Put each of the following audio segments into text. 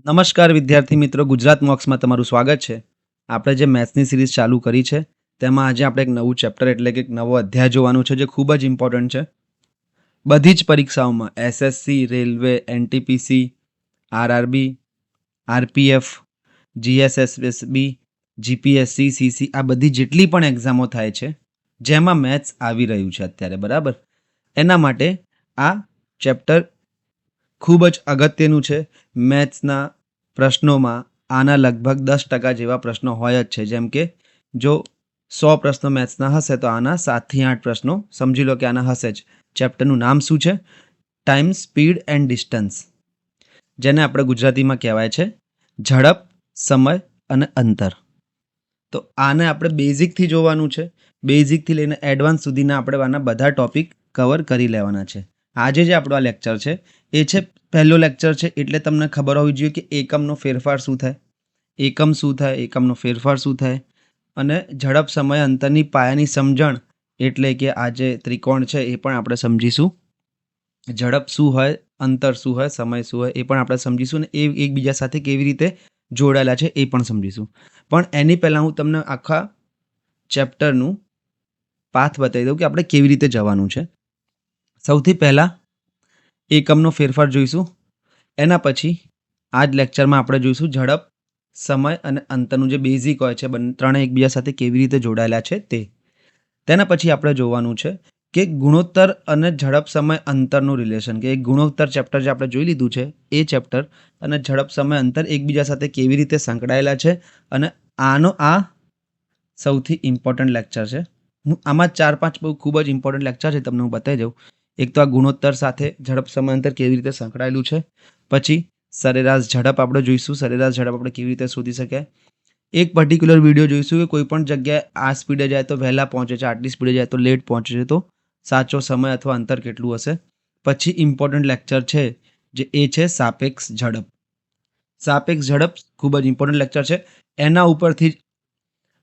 નમસ્કાર વિદ્યાર્થી મિત્રો, ગુજરાત મોક્સમાં તમારું સ્વાગત છે. આપણે જે મેથ્સની સિરીઝ ચાલુ કરી છે તેમાં આજે આપણે એક નવું ચેપ્ટર એટલે કે એક નવો અધ્યાય જોવાનું છે જે ખૂબ જ ઇમ્પોર્ટન્ટ છે. બધી જ પરીક્ષાઓમાં SSC, railway, NTPC, RRB, RPF, GSSSB, GPSC, CC આ બધી જેટલી પણ એક્ઝામો થાય છે જેમાં મેથ્સ આવી રહ્યું છે અત્યારે, બરાબર, એના માટે આ ચેપ્ટર ખૂબ જ અગત્યનું છે. મેથ્સના પ્રશ્નોમાં આના લગભગ 10% જેવા પ્રશ્નો હોય જ છે. જેમ કે જો 100 પ્રશ્નો મેથ્સના હશે તો આના 7થી 8 પ્રશ્નો સમજી લો કે આના હશે જ. ચેપ્ટરનું નામ શું છે? ટાઈમ, સ્પીડ એન્ડ ડિસ્ટન્સ, જેને આપણે ગુજરાતીમાં કહેવાય છે ઝડપ, સમય અને અંતર. તો આને આપણે બેઝિકથી જોવાનું છે. બેઝિકથી લઈને એડવાન્સ સુધીના આપણે આના બધા ટોપિક કવર કરી લેવાના છે. આજે જે આપણો આ લેક્ચર છે એ છે પહેલો લેક્ચર છે, એટલે તમને ખબર હોવી જોઈએ કે એકમનો ફેરફાર શું થાય, એકમ શું થાય, એકમનો ફેરફાર શું થાય, અને ઝડપ, સમય, અંતરની પાયાની સમજણ એટલે કે આ જે ત્રિકોણ છે એ પણ આપણે સમજીશું. ઝડપ શું હોય, અંતર શું હોય, સમય શું હોય એ પણ આપણે સમજીશું, અને એ એકબીજા સાથે કેવી રીતે જોડાયેલા છે એ પણ સમજીશું. પણ એની પહેલાં હું તમને આખા ચેપ્ટરનું પાથ બતાવી દઉં કે આપણે કેવી રીતે જવાનું છે. સૌથી પહેલાં એકમનો ફેરફાર જોઈશું. એના પછી આ જ લેક્ચરમાં આપણે જોઈશું ઝડપ, સમય અને અંતરનું જે બેઝિક હોય છે, ત્રણે એકબીજા સાથે કેવી રીતે જોડાયેલા છે તે. તેના પછી આપણે જોવાનું છે કે ગુણોત્તર અને ઝડપ, સમય, અંતરનું રિલેશન, કે ગુણોત્તર ચેપ્ટર જે આપણે જોઈ લીધું છે એ ચેપ્ટર અને ઝડપ, સમય, અંતર એકબીજા સાથે કેવી રીતે સંકળાયેલા છે. અને આનો આ સૌથી ઇમ્પોર્ટન્ટ લેક્ચર છે. હું આમાં 4-5 બહુ ખૂબ જ ઇમ્પોર્ટન્ટ લેક્ચર છે, તમને હું બતાવી દઉં. એક તો આ ગુણોત્તર સાથે ઝડપ, સમય, અંતર કેવી રીતે સંકળાયેલું છે. પછી સરેરાશ ઝડપ આપણે જોઈશું, સરેરાશ ઝડપ આપણે કેવી રીતે શોધી શકાય. એક પર્ટિક્યુલર વિડીયો જોઈશું કે કોઈ પણ જગ્યાએ આ સ્પીડે જાય તો વહેલા પહોંચે છે, આટલી સ્પીડે જાય તો લેટ પહોંચે છે, તો સાચો સમય અથવા અંતર કેટલું હશે. પછી ઇમ્પોર્ટન્ટ લેક્ચર છે જે એ છે સાપેક્ષ ઝડપ. સાપેક્ષ ઝડપ ખૂબ જ ઇમ્પોર્ટન્ટ લેક્ચર છે. એના ઉપરથી જ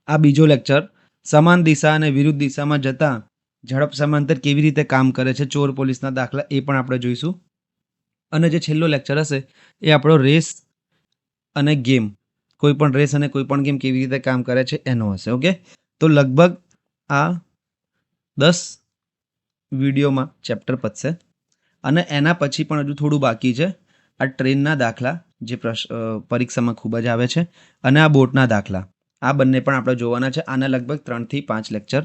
આ બીજો લેક્ચર સમાન દિશા અને વિરુદ્ધ દિશામાં જતા ઝડપ, સમાંતર કેવી રીતે કામ કરે છે, ચોર પોલીસના દાખલા, એ પણ આપણે જોઈશું. અને જે છેલ્લો લેક્ચર હશે એ આપણો રેસ અને ગેમ, કોઈ પણ રેસ અને કોઈ પણ ગેમ કેવી રીતે કામ કરે છે એનો હશે. ઓકે, તો લગભગ આ 10 વિડીયોમાં ચેપ્ટર પતશે. અને એના પછી પણ હજુ થોડું બાકી છે. આ ટ્રેનના દાખલા જે પરીક્ષામાં ખૂબ જ આવે છે, અને આ બોટના દાખલા, આ બંને પણ આપણે જોવાના છે. આના લગભગ 3 થી 5 લેક્ચર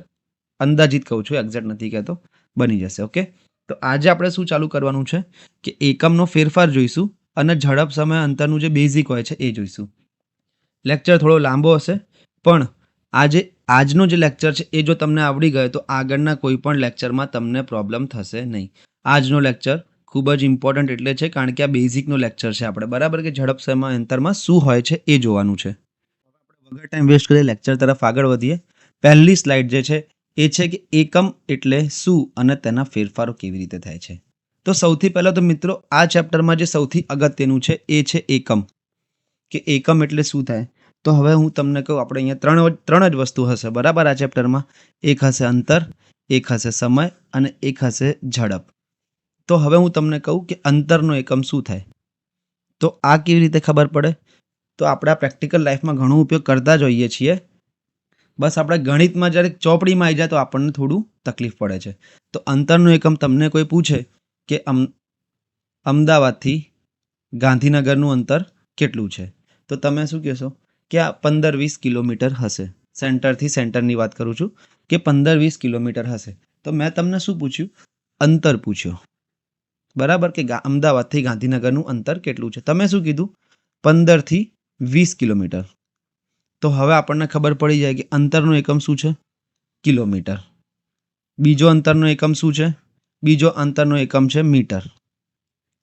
અંદાજિત કહું છું, એક્ઝેક્ટ નથી કહેતો, બની જશે. ઓકે, તો આજે આપણે શું ચાલુ કરવાનું છે કે એકમનો ફેરફાર જોઈશું અને ઝડપ, સમય, અંતરનું જે બેઝિક હોય છે એ જોઈશું. લેક્ચર થોડો લાંબો હશે, પણ આજનો જે લેક્ચર છે એ જો તમને આવડી ગયો તો આગળના કોઈ પણ લેક્ચરમાં તમને પ્રોબ્લેમ થશે નહીં. આજનો લેક્ચર ખૂબ જ ઇમ્પોર્ટન્ટ એટલે છે કારણ કે આ બેઝિકનો લેક્ચર છે આપણે, બરાબર, કે ઝડપ, સમય, અંતરમાં શું હોય છે એ જોવાનું છે. વગર ટાઈમ વેસ્ટ કરીએ લેક્ચર તરફ આગળ વધીએ. પહેલી સ્લાઇડ જે છે એ છે કે એકમ એટલે શું અને તેના ફેરફારો કેવી રીતે થાય છે. તો સૌથી પહેલાં તો મિત્રો આ ચેપ્ટરમાં જે સૌથી અગત્યનું છે એ છે એકમ, કે એકમ એટલે શું થાય. તો હવે હું તમને કહું, આપણે અહીંયા ત્રણ જ વસ્તુ હશે, બરાબર, આ ચેપ્ટરમાં. એક હશે અંતર, એક હશે સમય અને એક હશે ઝડપ. તો હવે હું તમને કહું કે અંતરનો એકમ શું થાય. તો આ કેવી રીતે ખબર પડે? તો આપણે પ્રેક્ટિકલ લાઈફમાં ઘણો ઉપયોગ કરતા જ હોઈએ છીએ. બસ આપણે ગણિતમાં જ્યારે ચોપડીમાં આવી જાય તો આપણને થોડું તકલીફ પડે છે. તો અંતરનો એકમ તમને કોઈ પૂછે કે અમદાવાદથી ગાંધીનગરનું અંતર કેટલું છે, તો તમે શું કહેશો કે આ 15-20 કિલોમીટર હશે. સેન્ટરથી સેન્ટરની વાત કરું છું કે 15-20 કિલોમીટર હશે. તો મેં તમને શું પૂછ્યું? અંતર પૂછ્યો, બરાબર, કે અમદાવાદથી ગાંધીનગરનું અંતર કેટલું છે. તમે શું કીધું? 15 થી 20 કિલોમીટર. તો હવે આપણને ખબર પડી જાય કે અંતરનો એકમ શું છે? કિલોમીટર. બીજો અંતરનો એકમ શું છે? બીજો અંતરનો એકમ છે મીટર.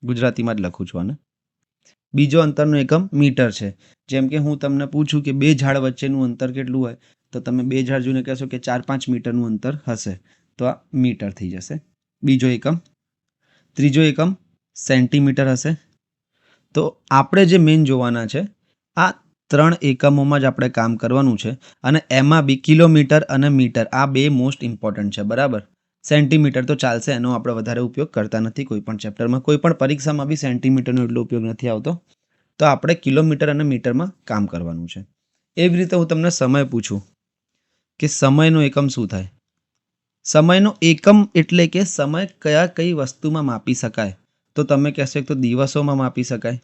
ગુજરાતીમાં જ લખું છું આને. બીજો અંતરનો એકમ મીટર છે. જેમ કે હું તમને પૂછું કે બે ઝાડ વચ્ચેનું અંતર કેટલું હોય, તો તમે બે ઝાડ જોઈને કહેશો કે 4-5 મીટરનું અંતર હશે, તો આ મીટર થઈ જશે. બીજો એકમ. ત્રીજો એકમ સેન્ટીમીટર હશે. તો આપણે જે મેઇન જોવાના છે આ 3 એકમોમાં જ આપણે કામ કરવાનું છે, અને એમાં બી કિલોમીટર અને મીટર આ બે મોસ્ટ ઇમ્પોર્ટન્ટ છે, બરાબર. સેન્ટીમીટર તો ચાલશે, એનો આપણે વધારે ઉપયોગ કરતા નથી કોઈ પણ ચેપ્ટરમાં, કોઈ પણ પરીક્ષામાં બી સેન્ટીમીટરનો એટલો ઉપયોગ નથી આવતો. તો આપણે કિલોમીટર અને મીટરમાં કામ કરવાનું છે. એવી રીતે હું તમને સમય પૂછું કે સમયનો એકમ શું થાય? સમયનો એકમ એટલે કે સમય કઈ વસ્તુમાં માપી શકાય? તો તમે કહેશો તો દિવસોમાં માપી શકાય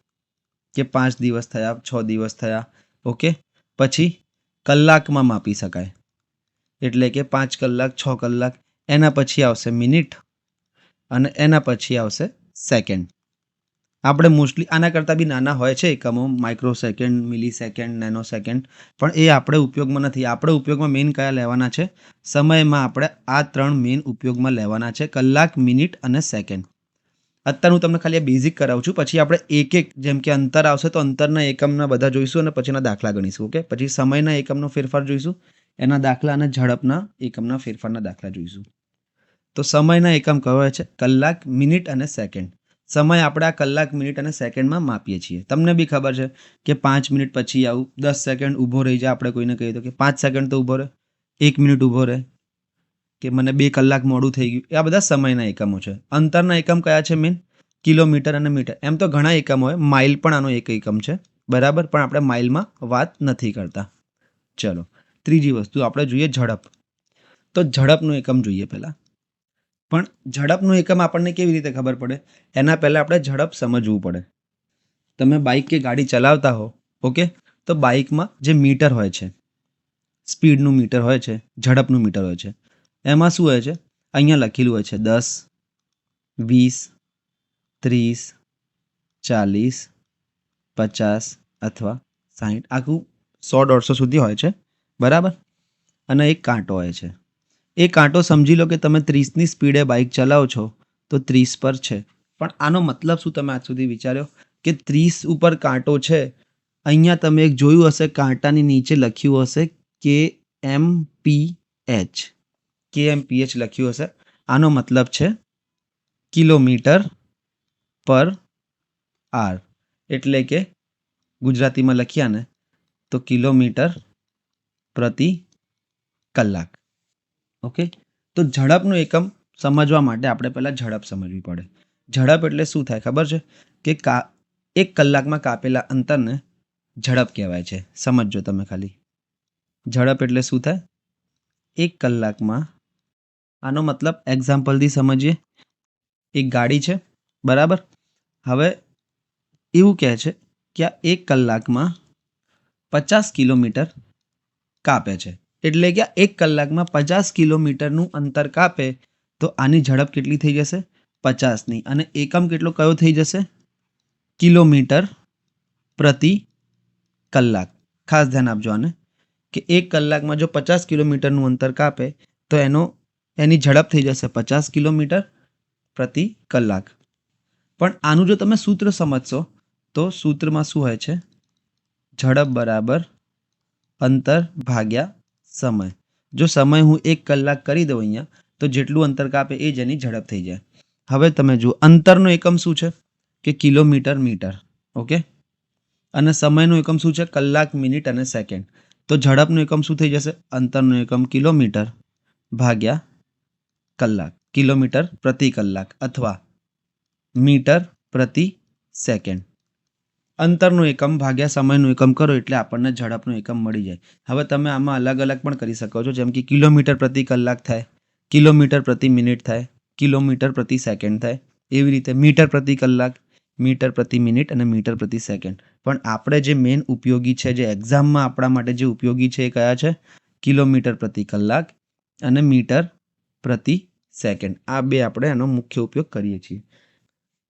કે 5 દિવસ થયા, 6 દિવસ થયા, ઓકે. પછી કલાકમાં માપી શકાય એટલે કે 5 કલાક, 6 કલાક. એના પછી આવશે મિનિટ અને એના પછી આવશે સેકન્ડ. આપણે મોસ્ટલી આના કરતાં બી નાના હોય છે એકમો, માઇક્રો સેકન્ડ, મિલી સેકન્ડ, નેનો સેકન્ડ, પણ એ આપણે ઉપયોગમાં નથી. આપણે ઉપયોગમાં મેઇન કયા લેવાના છે? સમયમાં આપણે આ 3 મેઇન ઉપયોગમાં લેવાના છે: કલાક, મિનિટ અને સેકન્ડ. અત્યારે હું તમને ખાલી આ બેઝિક કરાવું છું, પછી આપણે એક જેમ કે અંતર આવશે તો અંતરના એકમના બધા જોઈશું અને પછીના દાખલા ગણીશું, ઓકે. પછી સમયના એકમનો ફેરફાર જોઈશું, એના દાખલા, અને ઝડપના એકમના ફેરફારના દાખલા જોઈશું. તો સમયના એકમ કયો હોય છે? કલાક, મિનિટ અને સેકન્ડ. સમય આપણે આ કલાક, મિનિટ અને સેકન્ડમાં માપીએ છીએ. તમને બી ખબર છે કે 5 મિનિટ પછી આવું, 10 સેકન્ડ ઊભો રહી જાય. આપણે કોઈને કહીએ તો કે 5 સેકન્ડ તો ઊભો રહે, 1 મિનિટ ઊભો રહે, કે મને 2 કલાક મોડું થઈ ગયું. એ આ બધા સમયના એકમો છે. અંતરના એકમ કયા છે? મેન કિલોમીટર અને મીટર. એમ તો ઘણા એકમ હોય, માઇલ પણ આનો એક એકમ છે, બરાબર, પણ આપણે માઇલમાં વાત નથી કરતા. ચલો, ત્રીજી વસ્તુ આપણે જોઈએ ઝડપ. તો ઝડપનો એકમ જોઈએ પહેલાં. પણ ઝડપનો એકમ આપણને કેવી રીતે ખબર પડે? એના પહેલાં આપણે ઝડપ સમજવું પડે. તમે બાઇક કે ગાડી ચલાવતા હો, ઓકે, તો બાઇકમાં જે મીટર હોય છે, સ્પીડનું મીટર હોય છે, ઝડપનું મીટર હોય છે, એમાં શું હોય છે? અહીંયા લખેલું હોય છે 10, 20, 30, 40, 50 અથવા 60, આખું 100-150 સુધી હોય છે, બરાબર. અને એક કાંટો હોય છે. એ કાંટો સમજી લો કે તમે 30ની સ્પીડે બાઇક ચલાવો છો તો 30 પર છે. પણ આનો મતલબ શું તમે આજ સુધી વિચાર્યો કે 30 ઉપર કાંટો છે? અહીંયા તમે એક જોયું હશે, કાંટાની નીચે લખ્યું હશે KMPH. KMPH લખ્યું હશે. આનો મતલબ છે કિલોમીટર પર આર, એટલે કે ગુજરાતીમાં લખ્યા ને તો કિલોમીટર પ્રતિ કલાક, ઓકે. તો ઝડપનો એકમ સમજવા માટે આપણે પહેલાં ઝડપ સમજવી પડે. ઝડપ એટલે શું થાય ખબર છે? કે 1 કલાકમાં કાપેલા અંતરને ઝડપ કહેવાય છે. સમજજો તમે ખાલી. ઝડપ એટલે શું થાય? 1 કલાકમાં, આનો મતલબ એક્ઝામ્પલથી સમજીએ. એક ગાડી છે, બરાબર. હવે એવું કહે છે કે આ 1 કલાકમાં 50 કિલોમીટર કાપે છે. એટલે કે 1 કલાકમાં 50 કિલોમીટરનું અંતર કાપે તો આની ઝડપ કેટલી થઈ જશે? 50ની. અને એકમ કેટલો કયો થઈ જશે? કિલોમીટર પ્રતિ કલાક. ખાસ ધ્યાન આપજો આને, કે 1 કલાકમાં જો 50 કિલોમીટરનું અંતર કાપે તો એની ઝડપ થઈ જશે 50 કિલોમીટર પ્રતિ કલાક. પણ આનું જો તમે સૂત્ર સમજશો તો સૂત્રમાં શું હોય છે? ઝડપ બરાબર અંતર ભાગ્યા સમય. જો સમય હું 1 કલાક કરી દઉં અહીંયા, તો જેટલું અંતર કાપે એ જ એની ઝડપ થઈ જાય. હવે તમે જુઓ, અંતરનો એકમ શું છે? કે કિલોમીટર, મીટર, ઓકે. અને સમયનો એકમ શું છે? કલાક, મિનિટ અને સેકન્ડ. તો ઝડપનો એકમ શું થઈ જશે? અંતરનો એકમ કિલોમીટર ભાગ્યા કલાક, કિલોમીટર પ્રતિ કલાક અથવા મીટર પ્રતિ સેકન્ડ. અંતરનો એકમ ભાગ્યા સમયનો એકમ કરો એટલે આપણને ઝડપનો એકમ મળી જાય. હવે તમે આમાં અલગ અલગ પણ કરી શકો છો, જેમ કે કિલોમીટર પ્રતિ કલાક થાય, કિલોમીટર પ્રતિ મિનિટ થાય, કિલોમીટર પ્રતિ સેકન્ડ થાય. એવી રીતે મીટર પ્રતિ કલાક, મીટર પ્રતિ મિનિટ અને મીટર પ્રતિ સેકન્ડ. પણ આપણે જે મેઇન ઉપયોગી છે, જે એક્ઝામમાં આપણા માટે જે ઉપયોગી છે, એ કયા છે? કિલોમીટર પ્રતિ કલાક અને મીટર પ્રતિ સેકન્ડ. આ બે આપણે એનો મુખ્ય ઉપયોગ કરીએ છીએ.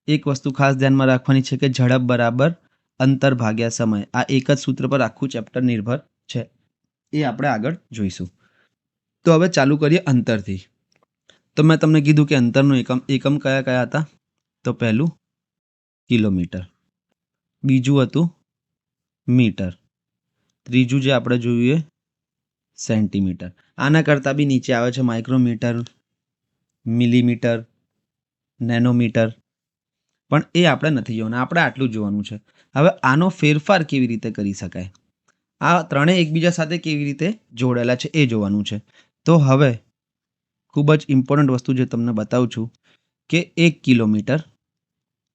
એક વસ્તુ ખાસ ધ્યાનમાં રાખવાની છે કે ઝડપ બરાબર અંતર ભાગ્યા સમય. આ એક જ સૂત્ર પર આખું ચેપ્ટર નિર્ભર છે. એ આપણે આગળ જોઈશું. તો હવે ચાલુ કરીએ અંતરથી. તો મેં તમને કીધું કે અંતરનો એકમ કયા કયા હતા? તો પહેલું કિલોમીટર, બીજું હતું મીટર, ત્રીજું જે આપણે જોઈએ સેન્ટીમીટર. આના કરતાં બી નીચે આવે છે માઇક્રોમીટર, મિલીમીટર, નેનોમીટર, પણ એ આપણે નથી જોવાના. આપણે આટલું જોવાનું છે. હવે આનો ફેરફાર કેવી રીતે કરી શકાય? આ ત્રણેય એકબીજા સાથે કેવી રીતે જોડાયેલા છે એ જોવાનું છે. તો હવે ખૂબ જ ઇમ્પોર્ટન્ટ વસ્તુ જે તમને બતાવું છું કે 1 કિલોમીટર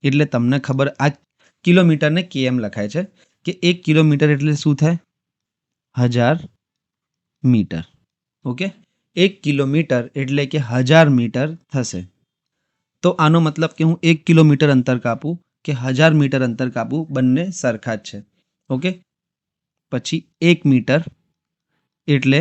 એટલે તમને ખબર, આ કિલોમીટરને કેએમ લખાય છે કે 1 કિલોમીટર એટલે શું થાય? 1000 મીટર. ઓકે, 1 કિલોમીટર એટલે કે 1000 મીટર થશે. તો આનો મતલબ કે હું 1 કિલોમીટર અંતર કાપું કે 1000 મીટર અંતર કાપું, બંને સરખા જ છે. ઓકે, પછી 1 મીટર એટલે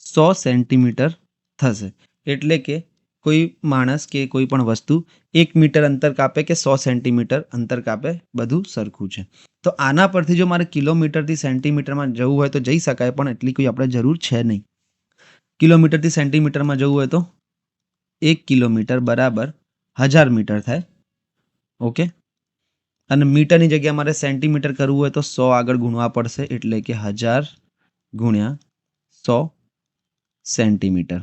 100 સેન્ટીમીટર થશે. એટલે કે કોઈ માણસ કે કોઈ પણ વસ્તુ 1 મીટર અંતર કાપે કે 100 સેન્ટીમીટર અંતર કાપે, બધું સરખું છે. તો આના પરથી જો મારે કિલોમીટરથી સેન્ટીમીટરમાં જવું હોય તો જઈ શકાય, પણ એટલી કોઈ આપણે જરૂર છે નહીં. કિલોમીટરથી સેન્ટીમીટરમાં જવું હોય તો 1 કિલોમીટર બરાબર 1000 મીટર થાય. ઓકે, અને મીટરની જગ્યાએ મારે સેન્ટીમીટર કરવું હોય તો 100 આગળ ગુણવા પડશે, એટલે કે 1000 ગુણ્યા 100 સેન્ટીમીટર.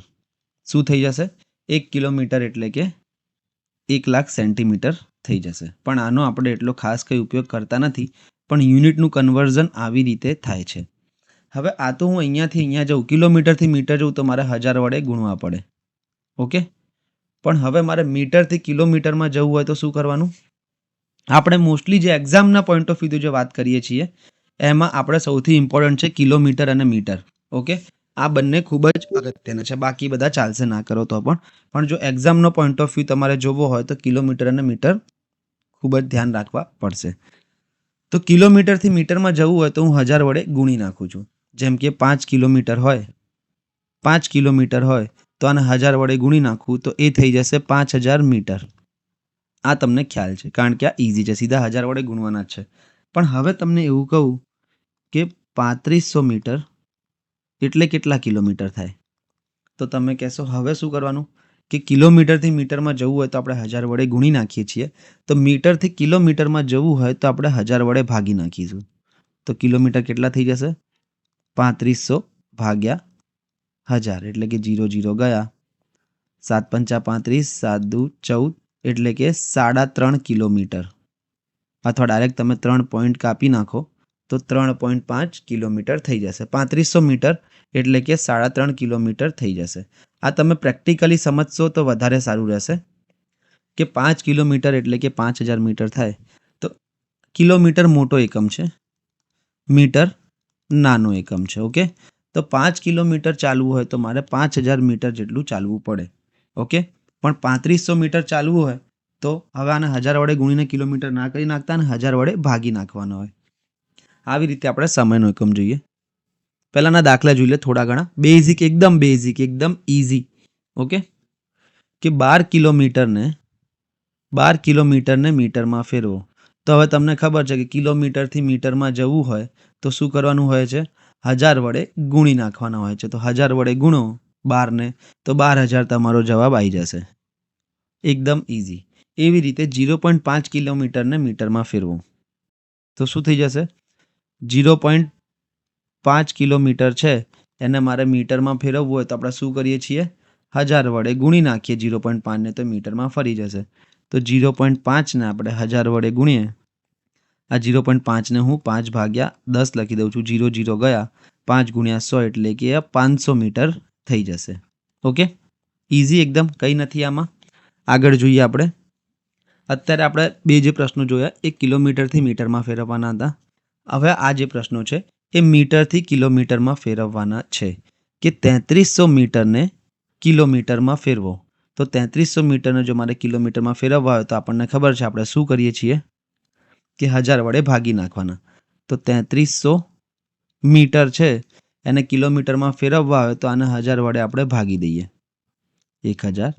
શું થઈ જશે? 1 કિલોમીટર એટલે કે 1 લાખ સેન્ટીમીટર થઈ જશે. પણ આનો આપણે એટલો ખાસ કંઈ ઉપયોગ કરતા નથી, પણ યુનિટનું કન્વર્ઝન આવી રીતે થાય છે. હવે આ તો હું અહીંયાથી અહીંયા જાઉં, કિલોમીટરથી મીટર જઉં તો મારે 1000 વડે ગુણવા પડે. ઓકે, પણ હવે મારે મીટરથી કિલોમીટરમાં જવું હોય તો શું કરવાનું? આપણે મોસ્ટલી જે એક્ઝામના પોઈન્ટ ઓફ વ્યૂથી જે વાત કરીએ છીએ એમાં આપણે સૌથી ઇમ્પોર્ટન્ટ છે કિલોમીટર અને મીટર. ઓકે, આ બંને ખૂબ જ અગત્યના છે. બાકી બધા ચાલશે ના કરો તો પણ જો એક્ઝામનો પોઈન્ટ ઓફ વ્યૂ તમારે જોવો હોય તો કિલોમીટર અને મીટર ખૂબ જ ધ્યાન રાખવા પડશે. તો કિલોમીટરથી મીટરમાં જવું હોય તો હું 1000 વડે ગુણી નાખું છું. જેમ કે 5 કિલોમીટર હોય, 5 કિલોમીટર હોય તો આને 1000 વડે ગુણી નાખું તો એ થઈ જશે 5000 મીટર. આ તમને ખ્યાલ છે, કારણ કે આ ઇઝી છે, સીધા 1000 વડે ગુણવાના જ છે. પણ હવે તમને એવું કહું કે 3500 મીટર એટલે કેટલા કિલોમીટર થાય? તો તમે કહેશો હવે શું કરવાનું કે કિલોમીટરથી મીટરમાં જવું હોય તો આપણે 1000 વડે ગુણી નાખીએ છીએ, તો મીટરથી કિલોમીટરમાં જવું હોય તો આપણે 1000 વડે ભાગી નાખીશું. તો કિલોમીટર કેટલા થઈ જશે? 3500 ભાગ્યા 1000 એટલે કે 0 0 ગયા, 7 5 35, 7 2 14 એટલે કે 3.5 કિલોમીટર, અથવા ડાયરેક્ટ તમે 3 પોઈન્ટ કાપી નાખો તો 3.5 કિલોમીટર થઈ જશે. 3500 મીટર એટલે કે 3.5 કિલોમીટર થઈ જશે. આ તમે પ્રેક્ટિકલી સમજશો તો વધારે સારું રહેશે કે 5 કિલોમીટર એટલે કે 5000 મીટર થાય. તો કિલોમીટર મોટો એકમ છે, મીટર નાનો એકમ છે. ઓકે, તો 5 કિલોમીટર ચાલવું હોય તો મારે 5000 મીટર જેટલું ચાલવું પડે. ઓકે, પણ 3500 મીટર ચાલવું હોય તો હવે આને 1000 વડે ગુણીને કિલોમીટર ના કરી નાખતા અને 1000 વડે ભાગી નાખવાનો હોય. આવી રીતે આપણે સમયનો એકમ જોઈએ. પહેલાના દાખલા જોઈ લે, થોડા ઘણા બેઝિક, એકદમ ઇઝી. ઓકે, કે 12 કિલોમીટરને મીટરમાં ફેરવો. તો હવે તમને ખબર છે કે કિલોમીટરથી મીટરમાં જવું હોય તો શું કરવાનું હોય છે? 1000 વડે ગુણી નાખવાના હોય છે. તો 1000 વડે ગુણો 12ને તો 12000 તમારો જવાબ આવી જશે. એકદમ ઇઝી. એવી રીતે 0.5 કિલોમીટરને મીટરમાં ફેરવો તો શું થઈ જશે? 0.5 કિલોમીટર છે એને મારે મીટરમાં ફેરવવું હોય તો આપણે શું કરીએ છીએ? 1000 વડે ગુણી નાખીએ 0.5ને તો મીટરમાં ફરી જશે. તો 0.5ને આપણે 1000 વડે ગુણીએ, આ 0.5ને હું 5 ભાગ્યા 10 લખી દઉં છું, 0 0 ગયા, 5 ગુણ્યા 100 એટલે કે 500 મીટર થઈ જશે. ઓકે, ઇઝી એકદમ, કંઈ નથી આમાં. આગળ જોઈએ આપણે. અત્યારે આપણે બે જે પ્રશ્નો જોયા એ કિલોમીટરથી મીટરમાં ફેરવવાના હતા. હવે આ જે પ્રશ્નો છે એ મીટરથી કિલોમીટરમાં ફેરવવાના છે કે 3300 મીટરને કિલોમીટરમાં ફેરવો. તો 3300 મીટરને જો મારે કિલોમીટરમાં ફેરવવા હોય તો આપણને ખબર છે આપણે શું કરીએ છીએ કે 1000 વડે ભાગી નાખવાના. તો 3300 મીટર છે એને કિલોમીટરમાં ફેરવવા હોય તો આને 1000 વડે આપણે ભાગી દઈએ, 1000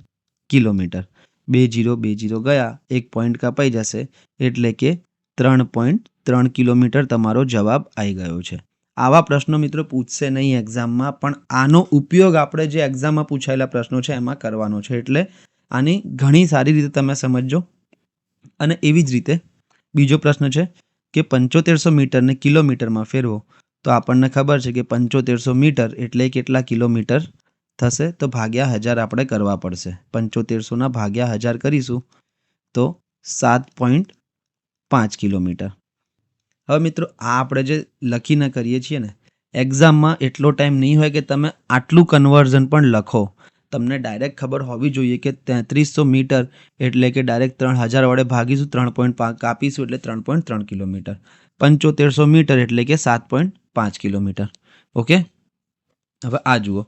કિલોમીટર. 2 0 2 0 ગયા, 1 પોઈન્ટ કપાઈ જશે એટલે કે 3.3 કિલોમીટર તમારો જવાબ આવી ગયો છે. આવા પ્રશ્નો મિત્રો પૂછશે નહીં એક્ઝામમાં, પણ આનો ઉપયોગ આપણે જે એક્ઝામમાં પૂછાયેલા પ્રશ્નો છે એમાં કરવાનો છે. એટલે આની ઘણી સારી રીતે તમે સમજજો. અને એવી જ રીતે બીજો પ્રશ્ન છે કે 7500 મીટરને કિલોમીટરમાં ફેરવો. તો આપણને ખબર છે કે 7500 મીટર એટલે કેટલા કિલોમીટર થશે? તો ભાગ્યા 1000 આપણે કરવા પડશે. 7500ના ભાગ્યા 1000 કરીશું તો 7.5 કિલોમીટર. હવે મિત્રો આ આપણે જે લખીને કરીએ છીએ ને, એક્ઝામમાં એટલો ટાઈમ નહીં હોય કે તમે આટલું કન્વર્ઝન પણ લખો. તમને ડાયરેક્ટ ખબર હોવી જોઈએ કે 3300 મીટર એટલે કે ડાયરેક્ટ 3000 વડે ભાગીશું, 3.5 કાપીશું એટલે 3.3 કિલોમીટર. 7500 મીટર એટલે કે 7.5 કિલોમીટર. ઓકે, હવે આ જુઓ,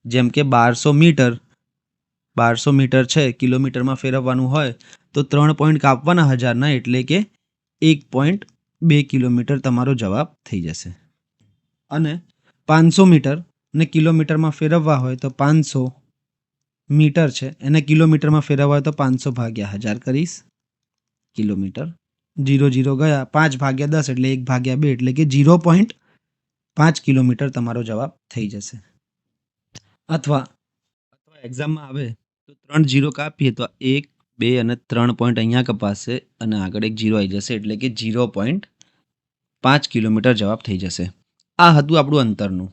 જેમ કે 1200 મીટર છે, કિલોમીટરમાં ફેરવવાનું હોય તો 3 પોઈન્ટ કાપવાના 1000ના એટલે કે 1.2 કિલોમીટર તમારો જવાબ થઈ જશે. અને 500 મીટર ને કિલોમીટરમાં ફેરવવા હોય તો 500 મીટર છે એને કિલોમીટરમાં ફેરવવા હોય તો 500 ભાગ્યા 1000 કરીશ કિલોમીટર. 0 ગયા, 5 ભાગ્યા 10 એટલે 1 ભાગ્યા 2 એટલે કે 0.5 કિલોમીટર તમારો જવાબ થઈ જશે. અથવા એક્ઝામમાં આવે તો 3 0 કાપીએ તો 1, 2 અને 3 પોઈન્ટ અહીંયા કપાશે અને આગળ એક 0 આવી જશે એટલે કે 0.5 કિલોમીટર જવાબ થઈ જશે. આ હતું આપણું અંતરનું.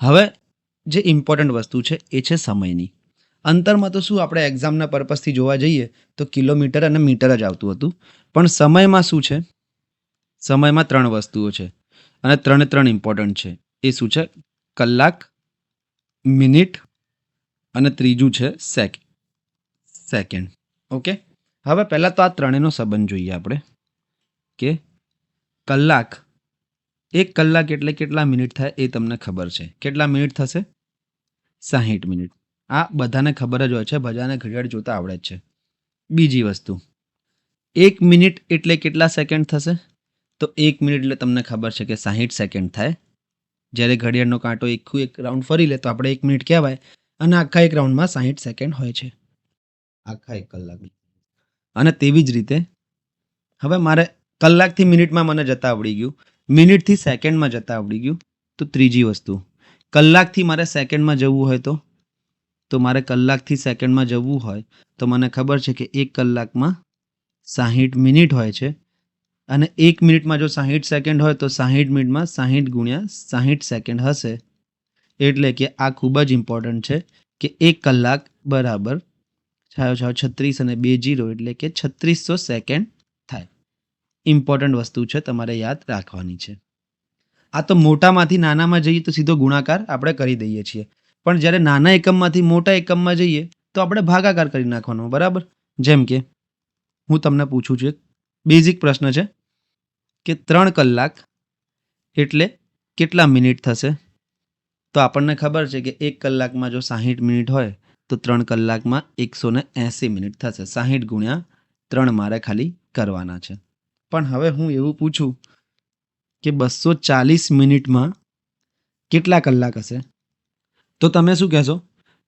હવે જે ઇમ્પોર્ટન્ટ વસ્તુ છે એ છે સમયની. અંતરમાં તો શું આપણે એક્ઝામના પર્પઝથી જોવા જઈએ તો કિલોમીટર અને મીટર જ આવતું હતું, પણ સમયમાં શું છે? સમયમાં 3 વસ્તુઓ છે અને 3 ઇમ્પોર્ટન્ટ છે. એ શું છે? કલાક, મિનિટ અને ત્રીજું છે સેકન્ડ. ઓકે, હવે પહેલાં તો આ ત્રણેયનો સંબંધ જોઈએ આપણે કે કલાક, 1 કલાક એટલે કેટલા મિનિટ થાય એ તમને ખબર છે. કેટલા મિનિટ થશે? 60 મિનિટ. આ બધાને ખબર જ હોય છે, બધાને ઘડિયાળ જોતા આવડે જ છે. બીજી વસ્તુ, 1 મિનિટ એટલે કેટલા સેકન્ડ થશે? તો 1 મિનિટ એટલે તમને ખબર છે કે 60 સેકન્ડ થાય. જ્યારે ઘડિયાળનો કાંટો એક રાઉન્ડ ફરી લે તો આપણે 1 મિનિટ કહેવાય અને આખા એક રાઉન્ડમાં 60 સેકન્ડ હોય છે, આખા 1 કલાક. અને તેવી જ રીતે હવે મારે કલાકથી મિનિટમાં મને જતા આવડી ગયું, મિનિટથી સેકન્ડમાં જતા આવડી ગયું. તો ત્રીજી વસ્તુ, કલાકથી મારે સેકન્ડમાં જવું હોય તો મારે કલાકથી સેકન્ડમાં જવું હોય તો મને ખબર છે કે 1 કલાકમાં 60 મિનિટ હોય છે અને 1 મિનિટમાં જો 60 સેકન્ડ હોય તો 60 મિનિટમાં 60 ગુણ્યા 60 સેકન્ડ હશે. એટલે કે આ ખૂબ જ ઇમ્પોર્ટન્ટ છે કે 1 કલાક બરાબર 36 અને 2 0 એટલે કે 3600 સેકન્ડ થાય. ઇમ્પોર્ટન્ટ વસ્તુ છે, તમારે યાદ રાખવાની છે. આ તો મોટામાંથી નાનામાં જઈએ તો સીધો ગુણાકાર આપણે કરી દઈએ છીએ, પણ જ્યારે નાના એકમમાંથી મોટા એકમમાં જઈએ તો આપણે ભાગાકાર કરી નાખવાનો, બરાબર? જેમ કે હું તમને પૂછું છું, એક બેઝિક પ્રશ્ન છે કે 3 કલાક એટલે કેટલા મિનિટ થશે? તો આપણને ખબર છે કે 1 કલાકમાં જો 60 મિનિટ હોય તો 3 કલાકમાં 180 મિનિટ થશે. 60 ગુણ્યા 3 મારે ખાલી કરવાના છે. પણ હવે હું એવું પૂછું કે 240 મિનિટમાં કેટલા કલાક હશે? તો તમે શું કહેશો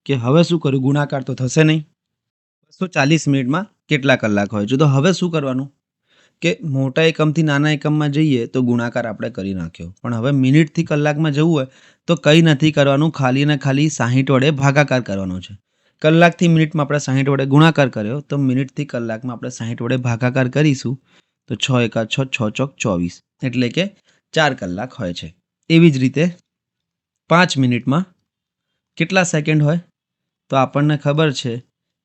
કે હવે શું કરું, ગુણાકાર તો થશે નહીં. 240 મિનિટમાં કેટલા કલાક હોય છે? તો હવે શું કરવાનું કે મોટા એકમથી નાના એકમમાં જઈએ તો ગુણાકાર આપણે કરી નાખ્યો, પણ હવે મિનિટથી કલાકમાં જવું હોય તો કંઈ નથી કરવાનું, ખાલી ને ખાલી 60 વડે ભાગાકાર કરવાનો છે. કલાકથી મિનિટમાં આપણે 60 વડે ગુણાકાર કર્યો તો મિનિટથી કલાકમાં આપણે 60 વડે ભાગાકાર કરીશું તો 6 એકા 6, 6 ચોક 24 એટલે કે 4 કલાક હોય છે. એવી જ રીતે 5 મિનિટમાં કેટલા સેકન્ડ હોય? તો આપણને ખબર છે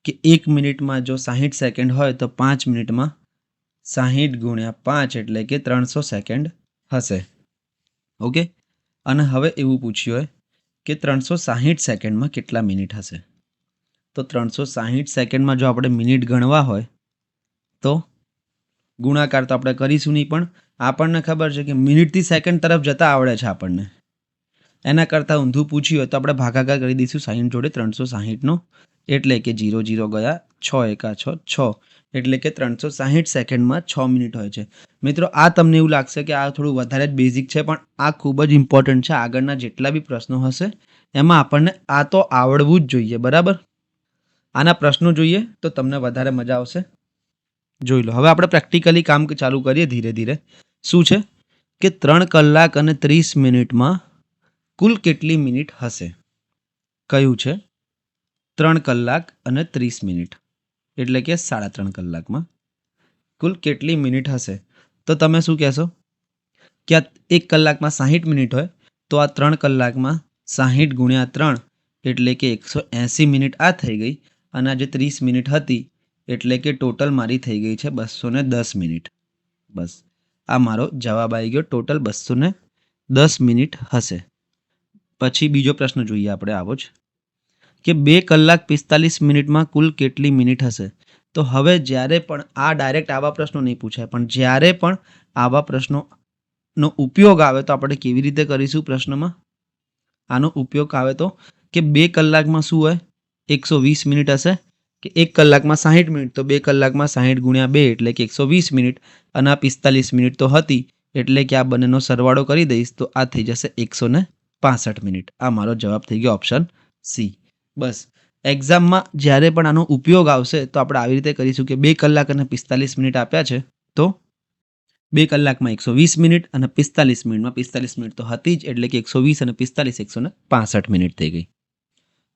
કે 1 મિનિટમાં જો 60 સેકન્ડ હોય તો 5 મિનિટમાં 60 ગુણ્યા 5 એટલે કે 300 સેકન્ડ હશે. ઓકે, અને હવે એવું પૂછ્યું હોય કે 360 સેકન્ડમાં કેટલા મિનિટ હશે? તો 360 સેકન્ડમાં જો આપણે મિનિટ ગણવા હોય તો ગુણાકાર તો આપણે કરીશું નહીં, પણ આપણને ખબર છે કે મિનિટથી સેકન્ડ તરફ જતા આવડે છે આપણને. એના કરતાં ઊંધું પૂછ્યું હોય તો આપણે ભાગાકાર કરી દઈશું 60 જોડે 360નો એટલે કે 0 0 ગયા, 6 એકા 6, 6 એટલે કે 360 સેકન્ડમાં 6 મિનિટ હોય છે. મિત્રો, આ તમને એવું લાગશે કે આ થોડું વધારે જ બેઝિક છે, પણ આ ખૂબ જ ઇમ્પોર્ટન્ટ છે. આગળના જેટલા બી પ્રશ્નો હશે એમાં આપણને આ તો આવડવું જ જોઈએ, બરાબર? આના પ્રશ્નો જોઈએ તો તમને વધારે મજા આવશે. જોઈ લો. હવે આપણે પ્રેક્ટિકલી કામ ચાલુ કરીએ ધીરે ધીરે. શું છે કે 3 કલાક અને 30 મિનિટમાં કુલ કેટલી મિનિટ હશે? કયું છે? 3 કલાક અને 30 મિનિટ એટલે કે 3.5 કલાકમાં કુલ કેટલી મિનિટ હશે? તો તમે શું કહેશો કે આ 1 કલાકમાં 60 મિનિટ હોય તો આ 3 કલાકમાં 60 ગુણ્યા 3 એટલે કે 180 મિનિટ આ થઈ ગઈ, અને આ જે 30 મિનિટ હતી એટલે કે ટોટલ મારી થઈ ગઈ છે 210 મિનિટ. બસ, આ મારો જવાબ આવી ગયો. ટોટલ 210 મિનિટ હશે. પછી બીજો પ્રશ્ન જોઈએ આપણે આવો જ કે 2 કલાક 45 મિનિટમાં કુલ કેટલી મિનિટ હશે? તો હવે જ્યારે પણ આ ડાયરેક્ટ આવા પ્રશ્નો નહીં પૂછાય, પણ જ્યારે પણ આવા પ્રશ્નોનો ઉપયોગ આવે તો આપણે કેવી રીતે કરીશું પ્રશ્નમાં? આનો ઉપયોગ આવે તો કે 2 કલાકમાં શું હોય? 120 મિનિટ હશે કે 1 કલાકમાં 60 મિનિટ, તો 2 કલાકમાં 60 ગુણ્યા 2 એટલે કે 120 મિનિટ અને આ 45 મિનિટ તો હતી એટલે કે આ બંનેનો સરવાળો કરી દઈશ તો આ થઈ જશે 165 મિનિટ. આ મારો જવાબ થઈ ગયો ઓપ્શન સી. બસ એક્ઝામમાં જ્યારે પણ આનો ઉપયોગ આવશે તો આપણે આવી રીતે કરીશું કે 2 કલાક અને 45 મિનિટ આપ્યા છે તો 2 કલાકમાં 120 મિનિટ અને 45 મિનિટમાં 45 મિનિટ તો હતી જ એટલે કે 120 અને 45 165 મિનિટ થઈ ગઈ.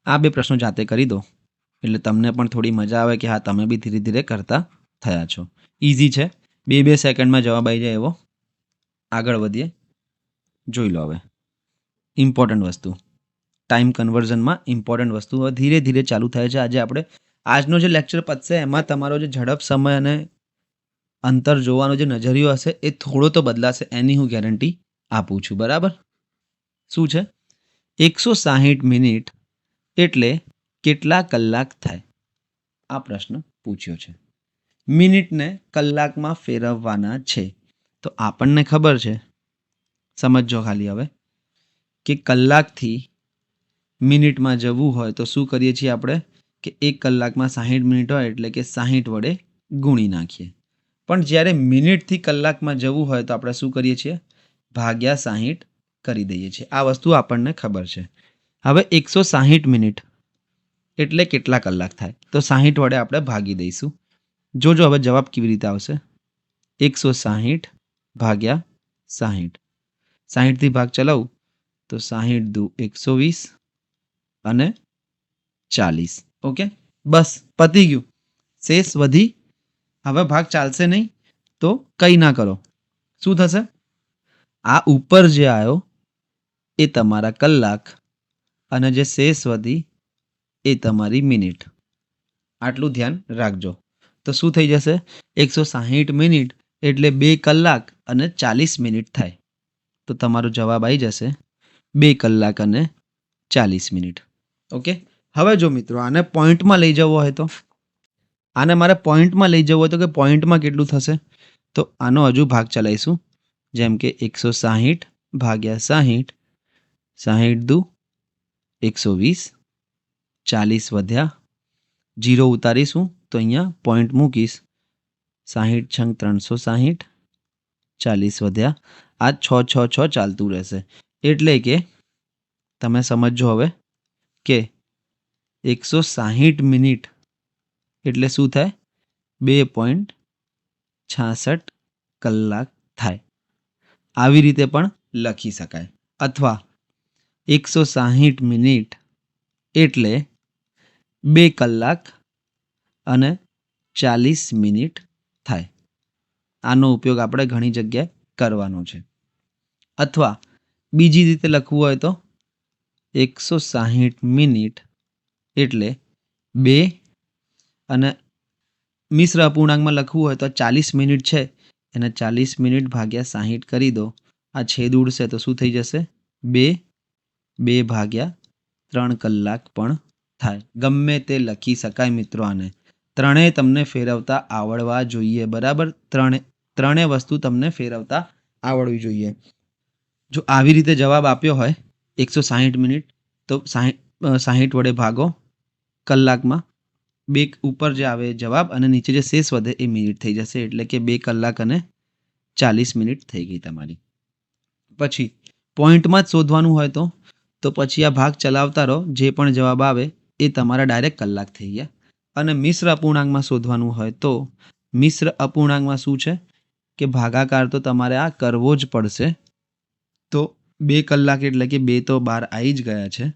આ બે પ્રશ્નો જાતે કરી દો એટલે તમને પણ થોડી મજા આવે કે હા તમે બી ધીરે ધીરે કરતા થયા છો. ઇઝી છે, 2 સેકન્ડમાં જવાબ આવી જાય એવો. આગળ વધીએ, જોઈ લો હવે ઇમ્પોર્ટન્ટ વસ્તુ. ટાઈમ કન્વર્ઝનમાં ઇમ્પોર્ટન્ટ વસ્તુ હવે ધીરે ધીરે ચાલુ થાય છે. આજે આપણે આજનો જે લેક્ચર પતશે એમાં તમારો જે ઝડપ, સમય અને અંતર જોવાનો જે નજરિયો હશે એ થોડો તો બદલાશે, એની હું ગેરંટી આપું છું. બરાબર? શું છે? 160 મિનિટ એટલે કેટલા કલાક થાય? આ પ્રશ્ન પૂછ્યો છે. મિનિટને કલાકમાં ફેરવવાના છે. તો આપણને ખબર છે, સમજો ખાલી હવે, કે કલાકથી મિનિટમાં જવું હોય તો શું કરીએ છીએ આપણે કે 1 કલાકમાં 60 મિનિટ હોય એટલે કે 60 વડે ગુણી નાખીએ. પણ જ્યારે મિનિટથી કલાકમાં જવું હોય તો આપણે શું કરીએ છીએ? ભાગ્યા 60 કરી દઈએ છીએ. આ વસ્તુ આપણને ખબર છે. હવે 160 મિનિટ એટલે કેટલા કલાક થાય? તો 60 વડે આપણે ભાગી દઈશું. જોજો હવે જવાબ કેવી રીતે આવશે. 160 ભાગ્યા 60. 60થી ભાગ ચલાવું તો 60 દુ 120 અને 40. ઓકે, બસ પતી ગયું. શેષ વધી. હવે ભાગ ચાલશે નહીં તો કંઈ ના કરો. શું થશે? આ ઉપર જે આવ્યો એ તમારા કલાક અને જે શેષ વધી એ તમારી મિનિટ. આટલું ધ્યાન રાખજો. તો શું થઈ જશે? 160 મિનિટ એટલે 2 કલાક અને 40 મિનિટ થાય. તો તમારો જવાબ આવી જશે 2 કલાક અને 40 મિનિટ. ઓકે, હવે જો મિત્રો આને પોઈન્ટમાં લઈ જવો હોય તો આને મારે પોઈન્ટમાં લઈ જવું હોય તો કે પોઈન્ટમાં કેટલું થશે? તો આનો હજુ ભાગ ચલાવીશું. જેમ કે 160 ભાગ્યા 60, 60 દુ 120, 40 વધ્યા, 0 ઉતારીશું તો અહીંયા પોઈન્ટ મૂકીશ. 60 છંગ 360, 40 વધ્યા. આ 6 6 6 ચાલતું રહેશે. એટલે કે તમે સમજો હવે કે 160 મિનિટ એટલે શું થાય? 2.66 કલાક થાય. આવી રીતે પણ લખી શકાય. અથવા 160 મિનિટ એટલે 2 કલાક અને 40 મિનિટ થાય. આનો ઉપયોગ આપણે ઘણી જગ્યાએ કરવાનો છે. અથવા બીજી રીતે લખવું હોય તો 160 મિનિટ એટલે 2 અને મિશ્ર અપૂર્ણાંકમાં લખવું હોય તો 40 મિનિટ છે એને 40 મિનિટ ભાગ્યા 60 કરી દો. આ છેદ ઉડશે તો શું થઈ જશે? 2 ભાગ્યા 3 કલાક પણ થાય. ગમે તે લખી શકાય મિત્રો. આને ત્રણેય તમને ફેરવતા આવડવા જોઈએ. બરાબર? ત્રણેય વસ્તુ તમને ફેરવતા આવડવી જોઈએ. જો આવી રીતે જવાબ આપ્યો હોય 160 મિનિટ તો 60 વડે ભાગો કલાકમાં, 2 ઉપર જે આવે જવાબ અને નીચે જે શેષ વધે એ મિનિટ થઈ જશે. એટલે કે 2 કલાક અને 40 મિનિટ થઈ ગઈ તમારી. પછી પોઈન્ટમાં જ શોધવાનું હોય તો પછી આ ભાગ ચલાવતા રહો. જે પણ જવાબ આવે એ તમારા ડાયરેક્ટ કલાક થઈ ગયા. અને મિશ્ર અપૂર્ણાંકમાં શોધવાનું હોય તો મિશ્ર અપૂર્ણાંકમાં શું છે કે ભાગાકાર તો તમારે આ કરવો જ પડશે. તો 2 કલાક એટલે કે 2 તો બહાર આવી જ ગયા છે.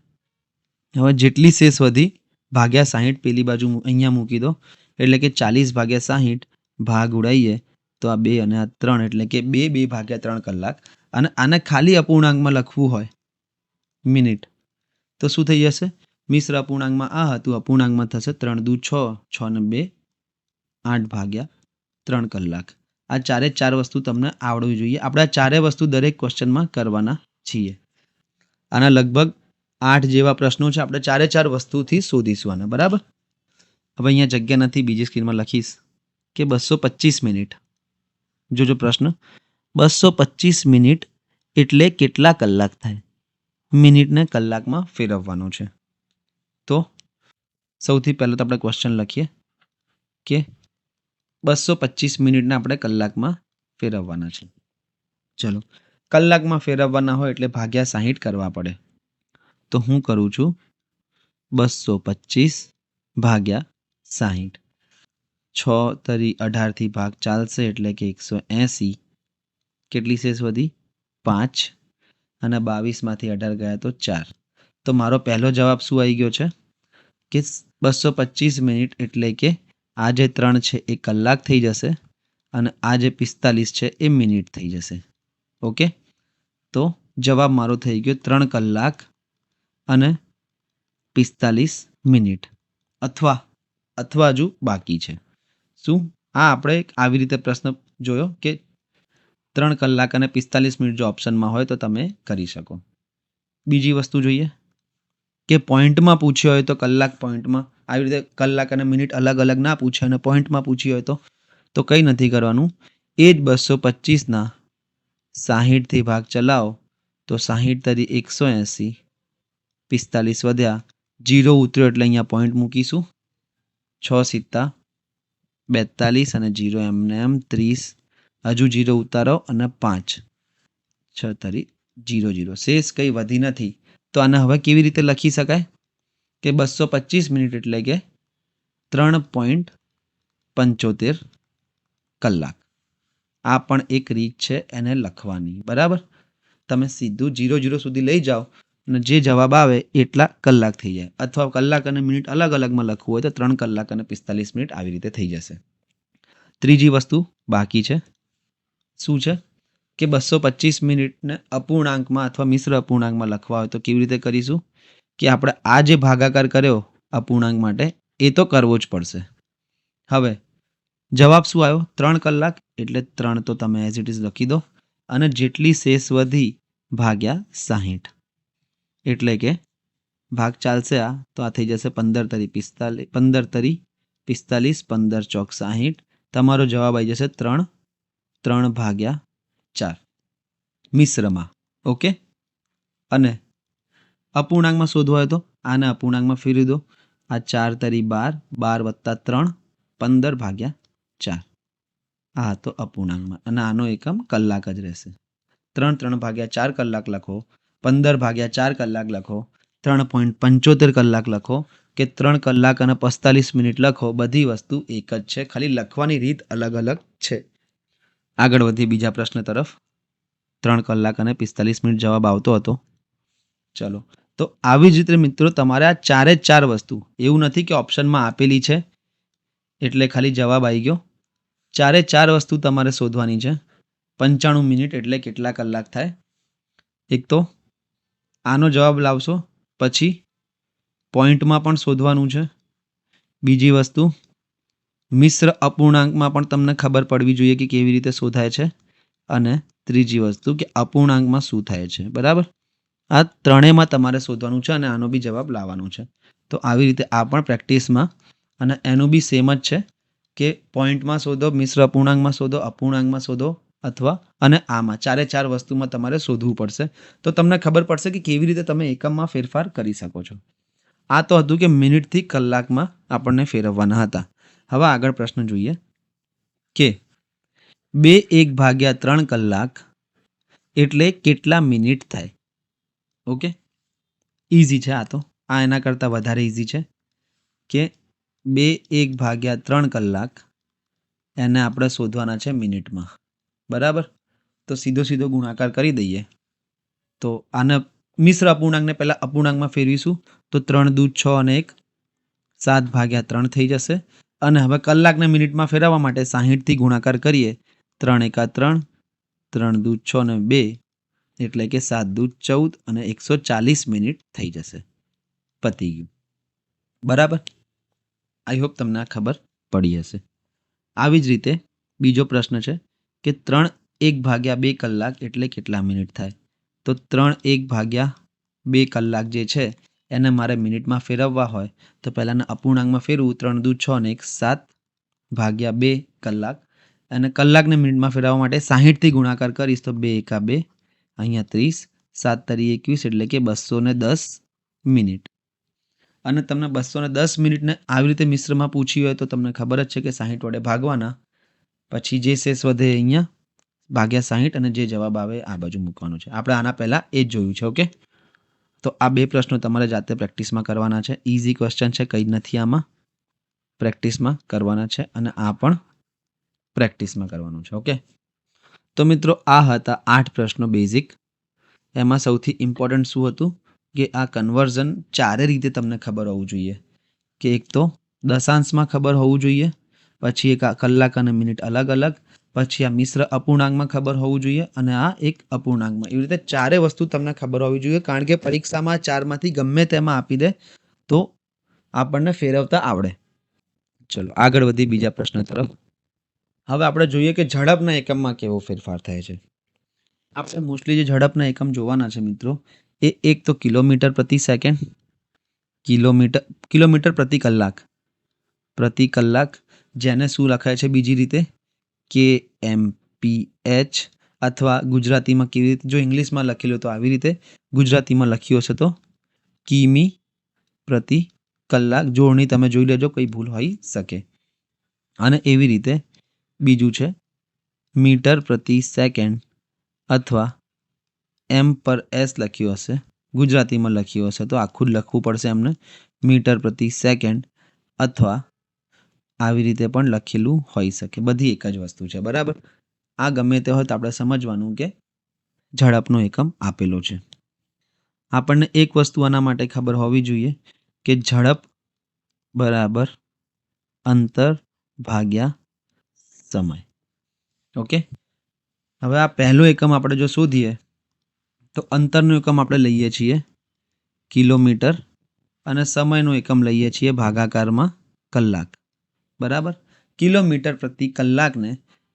હવે જેટલી શેષ વધી ભાગ્યા 60 પેલી બાજુ અહીંયા મૂકી દો. એટલે કે 40 ભાગ્યા 60 ભાગ ઉડાઈએ તો આ 2 અને આ 3 એટલે કે 2 ભાગ્યા 3 કલાક. અને આને ખાલી અપૂર્ણાંકમાં લખવું હોય મિનિટ તો શું થઈ જશે? મિશ્ર અપૂર્ણાંકમાં આ હતું, અપૂર્ણાંકમાં થશે 3 દુ 6, 6 ને 2 8 ભાગ્યા 3 કલાક. આ 4 વસ્તુ તમને આવડવી જોઈએ. આપણે આ 4 વસ્તુ દરેક ક્વેશ્ચનમાં કરવાના છીએ. આના લગભગ 8 જેવા પ્રશ્નો છે, આપણે ચારે ચાર વસ્તુથી શોધીશું આને, બરાબર. હવે અહીંયા જગ્યા નથી, બીજી સ્ક્રીનમાં લખીશ કે 225 મિનિટ. જોજો પ્રશ્ન, 225 મિનિટ એટલે કેટલા કલાક થાય? મિનિટને કલાકમાં ફેરવવાનો છે. તો સૌથી પહેલાં તો આપણે ક્વેશ્ચન લખીએ કે 225 મિનિટને આપણે કલાકમાં ફેરવવાના છે. ચલો, કલાકમાં ફેરવવાના હોય એટલે ભાગ્યા 60 કરવા પડે. તો હું કરું છું 225 ભાગ્યા 60. 6 તરી 18થી ભાગ ચાલશે એટલે કે 180. કેટલી શેષ વધી? 5. અને 22માંથી 18 ગયા તો 4. તો મારો પહેલો જવાબ શું આવી ગયો છે કે 225 મિનિટ એટલે કે આ જે 3 છે એ કલાક થઈ જશે અને આ જે 45 છે એ મિનિટ થઈ જશે. ઓકે, તો જવાબ મારો થઈ ગયો 3 કલાક અને 45 મિનિટ. અથવા હજુ બાકી છે. શું? આ આપણે આવી રીતે પ્રશ્ન જોયો કે 3 કલાક અને 45 મિનિટ જો ઓપ્શનમાં હોય તો તમે કરી શકો. બીજી વસ્તુ જોઈએ કે પોઈન્ટમાં પૂછ્યો હોય તો કલાક પોઈન્ટમાં, આવી રીતે કલાક અને મિનિટ અલગ અલગ ના પૂછે અને પોઈન્ટમાં પૂછ્યું હોય તો કંઈ નથી કરવાનું. એ જ 225ના 60થી ભાગ ચલાવો તો 60 તરી 180, 45 વધ્યા, 0 ઉતર્યો એટલે અહીંયા પોઈન્ટ મૂકીશું. 6 સિત્તા 42 અને 0 એમને એમ 30, હજુ 0 ઉતારો અને 5, 6 તરી 0, શેષ કંઈ વધી નથી. તો આને હવે કેવી રીતે લખી શકાય કે 225 મિનિટ એટલે કે 3.75 કલાક. આ પણ એક રીત છે એને લખવાની, બરાબર. તમે સીધું 0 સુધી લઈ જાઓ અને જે જવાબ આવે એટલા કલાક થઈ જાય. અથવા કલાક અને મિનિટ અલગ અલગમાં લખવું હોય તો 3 કલાક અને 45 મિનિટ આવી રીતે થઈ જશે. ત્રીજી વસ્તુ બાકી છે. શું છે કે 225 મિનિટને અપૂર્ણાંકમાં અથવા મિશ્ર અપૂર્ણાંકમાં લખવા હોય તો કેવી રીતે કરીશું કે આપણે આ જે ભાગાકાર કર્યો અપૂર્ણાંક માટે એ તો કરવો જ પડશે. હવે જવાબ શું આવ્યો? 3 કલાક એટલે 3 તો તમે એઝ ઇટ ઇઝ લખી દો અને જેટલી શેષ વધી ભાગ્યા 60 એટલે કે ભાગ ચાલશે આ તો આ થઈ જશે 15 તરી 45, 15 તરી 45, 15 ચોક 60. તમારો જવાબ આવી જશે 3 ભાગ્યા 4 મિશ્રમાં. ઓકે, અને અપૂર્ણાંકમાં શોધવા હોય તો આને અપૂર્ણાંકમાં ફેરવી દો. આ 4 તરી 12, 12 વત્તા 3, 15 ભાગ્યા 4. આ તો અપૂર્ણાંકમાં અને આનો એકમ કલાક જ રહેશે. 3 ભાગ્યા 4 કલાક લખો, 15 ભાગ્યા 4 કલાક લખો, 3.75 કલાક લખો કે 3 કલાક અને 45 મિનિટ લખો, બધી વસ્તુ એક જ છે, ખાલી લખવાની રીત અલગ અલગ છે. આગળ વધીએ બીજા પ્રશ્ન તરફ. 3 કલાક અને 45 મિનિટ જવાબ આવતો હતો. ચલો, તો આવી જ રીતે મિત્રો તમારે આ ચારે ચાર વસ્તુ, એવું નથી કે ઓપ્શનમાં આપેલી છે એટલે ખાલી જવાબ આવી ગયો. ચારે ચાર વસ્તુ તમારે શોધવાની છે. 95 મિનિટ એટલે કેટલા કલાક થાય? એક તો આનો જવાબ લાવશો, પછી પોઈન્ટમાં પણ શોધવાનું છે. બીજી વસ્તુ મિશ્ર અપૂર્ણાંકમાં પણ તમને ખબર પડવી જોઈએ કે કેવી રીતે શોધાય છે. અને ત્રીજી વસ્તુ કે અપૂર્ણાંકમાં શું થાય છે, બરાબર. આ ત્રણેયમાં તમારે શોધવાનું છે અને આનો બી જવાબ લાવવાનો છે. તો આવી રીતે આ પણ પ્રેક્ટિસમાં, અને એનું બી સેમ જ છે કે પોઈન્ટમાં શોધો, મિશ્ર અપૂર્ણાંકમાં શોધો, અપૂર્ણાંકમાં શોધો, અથવા અને આમાં ચારે ચાર વસ્તુમાં તમારે શોધવું પડશે. તો તમને ખબર પડશે કે કેવી રીતે તમે એકમમાં ફેરફાર કરી શકો છો. આ તો હતું કે મિનિટથી કલાકમાં આપણને ફેરવવાના હતા. હવે આગળ પ્રશ્ન જોઈએ કે 2/1/3 કલાક એટલે કેટલા મિનિટ થાય? ઓકે, ઇઝી છે આ તો. આ એના કરતાં વધારે ઇઝી છે કે 2/1/3 કલાક એને આપણે શોધવાના છે મિનિટમાં, બરાબર. તો સીધો ગુણાકાર કરી દઈએ. તો આને મિશ્ર અપૂર્ણાંકને પહેલાં અપૂર્ણાંકમાં ફેરવીશું તો 3 દૂ 6 અને 1 7/3 થઈ જશે. અને હવે કલાકને મિનિટમાં ફેરવવા માટે 60થી ગુણાકાર કરીએ. 3 એકા 3, 3 દૂ 6 અને 2 એટલે કે 7 દૂ 14 અને 140 મિનિટ થઈ જશે. પતી ગયું, બરાબર. આઈ હોપ તમને આ ખબર પડી હશે. આવી જ રીતે બીજો પ્રશ્ન છે કે 3/1/2 કલાક એટલે કેટલા મિનિટ થાય? તો 3/1/2 2 કલાક જે છે એને મારે મિનિટમાં ફેરવવા હોય તો પહેલાંના અપૂર્ણાંકમાં ફેરવું, 3 દુ 6 ને 1 7 ભાગ્યા 2 કલાક, અને કલાકને મિનિટમાં ફેરવવા માટે 60થી ગુણાકાર કરીશ તો 2 એકા 2, અહીંયા 30, 7 તરી 21 એટલે કે 210 મિનિટ. અને તમને 210 મિનિટને આવી રીતે મિશ્રમાં પૂછી હોય તો તમને ખબર જ છે કે 60 વડે ભાગવાના, પછી જે શેષ વધે અહીંયા ભાગ્યા 60 અને જે જવાબ આવે આ બાજુ મૂકવાનો છે. આપણે આના પહેલાં એ જ જોયું છે. ઓકે, તો આ 2 પ્રશ્નો તમારે જાતે પ્રેક્ટિસમાં કરવાના છે. ઇઝી ક્વેશ્ચન છે, કંઈ જ નથી આમાં, પ્રેક્ટિસમાં કરવાના છે અને આ પણ પ્રેક્ટિસમાં કરવાનું છે. ઓકે, તો મિત્રો આ હતા 8 પ્રશ્નો બેઝિક. એમાં સૌથી ઇમ્પોર્ટન્ટ શું હતું કે આ કન્વર્ઝન ચારે રીતે તમને ખબર હોવું જોઈએ, કે એક તો દશાંશમાં ખબર હોવું જોઈએ, પછી એક આ કલાક અને મિનિટ અલગ અલગ, પછી આ મિશ્ર અપૂર્ણાંકમાં ખબર હોવું જોઈએ અને આ એક અપૂર્ણાંકમાં. એવી રીતે ચારે વસ્તુ તમને ખબર હોવી જોઈએ, કારણ કે પરીક્ષામાં 4માંથી ગમે તેમાં આપી દે તો આપણને ફેરવતા આવડે. ચલો આગળ વધી બીજા પ્રશ્ન તરફ. હવે આપણે જોઈએ કે ઝડપના એકમમાં કેવો ફેરફાર થાય છે. આપણે મોસ્ટલી જે ઝડપના એકમ જોવાના છે મિત્રો, એ એક તો કિલોમીટર પ્રતિ સેકન્ડ, કિલોમીટર પ્રતિ કલાક, જેને શું લખાય છે બીજી રીતે kmph, અથવા ગુજરાતીમાં કેવી રીતે, જો ઇંગ્લિશમાં લખેલું તો આવી રીતે, ગુજરાતીમાં લખ્યું હશે તો કિમી પ્રતિ કલાક. જોડણી તમે જોઈ લેજો, કોઈ ભૂલ હોઈ શકે. અને એવી રીતે બીજું છે મીટર પ્રતિ સેકન્ડ, અથવા m/s લખ્યું હશે, ગુજરાતીમાં લખ્યું હશે તો આખું જ લખવું પડશે એમને, મીટર પ્રતિ સેકન્ડ, અથવા આવી રીતે પણ લખેલું હોઈ શકે. બધી એક જ વસ્તુ છે, બરાબર. આ ગમે તે હોય તો આપણે સમજવાનું કે ઝડપનો એકમ આપેલો છે. આપણને એક વસ્તુ આના માટે ખબર હોવી જોઈએ કે ઝડપ બરાબર અંતર ભાગ્યા સમય. ઓકે, હવે આ પહેલો એકમ આપણે જો શોધીએ તો અંતરનો એકમ આપણે લઈએ છીએ કિલોમીટર અને સમયનો એકમ લઈએ છીએ ભાગાકારમાં કલાક. બરાબર, કિલોમીટર પ્રતિ કલાકને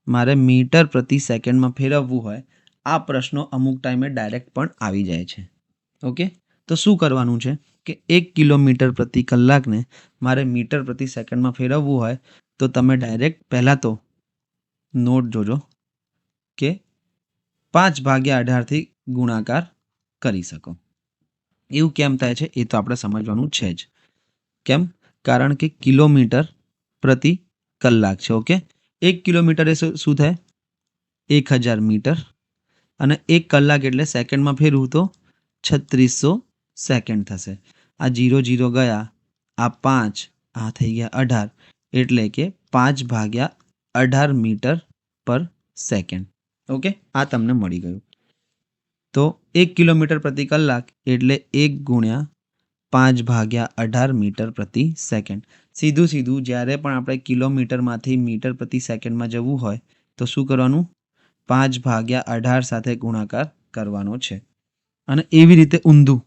મારે મીટર પ્રતિ સેકન્ડમાં ફેરવવું હોય, આ પ્રશ્નો અમુક ટાઈમે ડાયરેક્ટ પણ આવી જાય છે. ઓકે, તો શું કરવાનું છે કે 1 કિલોમીટર પ્રતિ કલાકને મારે મીટર પ્રતિ સેકન્ડમાં ફેરવવું હોય તો તમે ડાયરેક્ટ પહેલાં તો નોટ જોજો કે 5/18થી ગુણાકાર કરી શકો. એવું કેમ થાય છે એ તો આપણે સમજવાનું છે જ. કેમ? કારણ કે કિલોમીટર પ્રતિ કલાક છે. ઓકે, 1 કિલોમીટર એ શું થાય 1000 મીટર, અને 1 કલાક એટલે સેકન્ડમાં ફેરવું તો 3600 સેકન્ડ થશે. આ 0 0 ગયા, આ 5, આ થઈ ગયા 18, એટલે કે 5/18 મીટર પર સેકન્ડ. ઓકે, આ તમને મળી ગયું. તો 1 કિલોમીટર પ્રતિ કલાક એટલે 1 ગુણ્યા 5/18 મીટર પ્રતિ સેકન્ડ. સીધું જ્યારે પણ આપણે કિલોમીટરમાંથી મીટર પ્રતિ સેકન્ડમાં જવું હોય તો શું કરવાનું, 5/18 સાથે ગુણાકાર કરવાનો છે. અને એવી રીતે ઊંધું,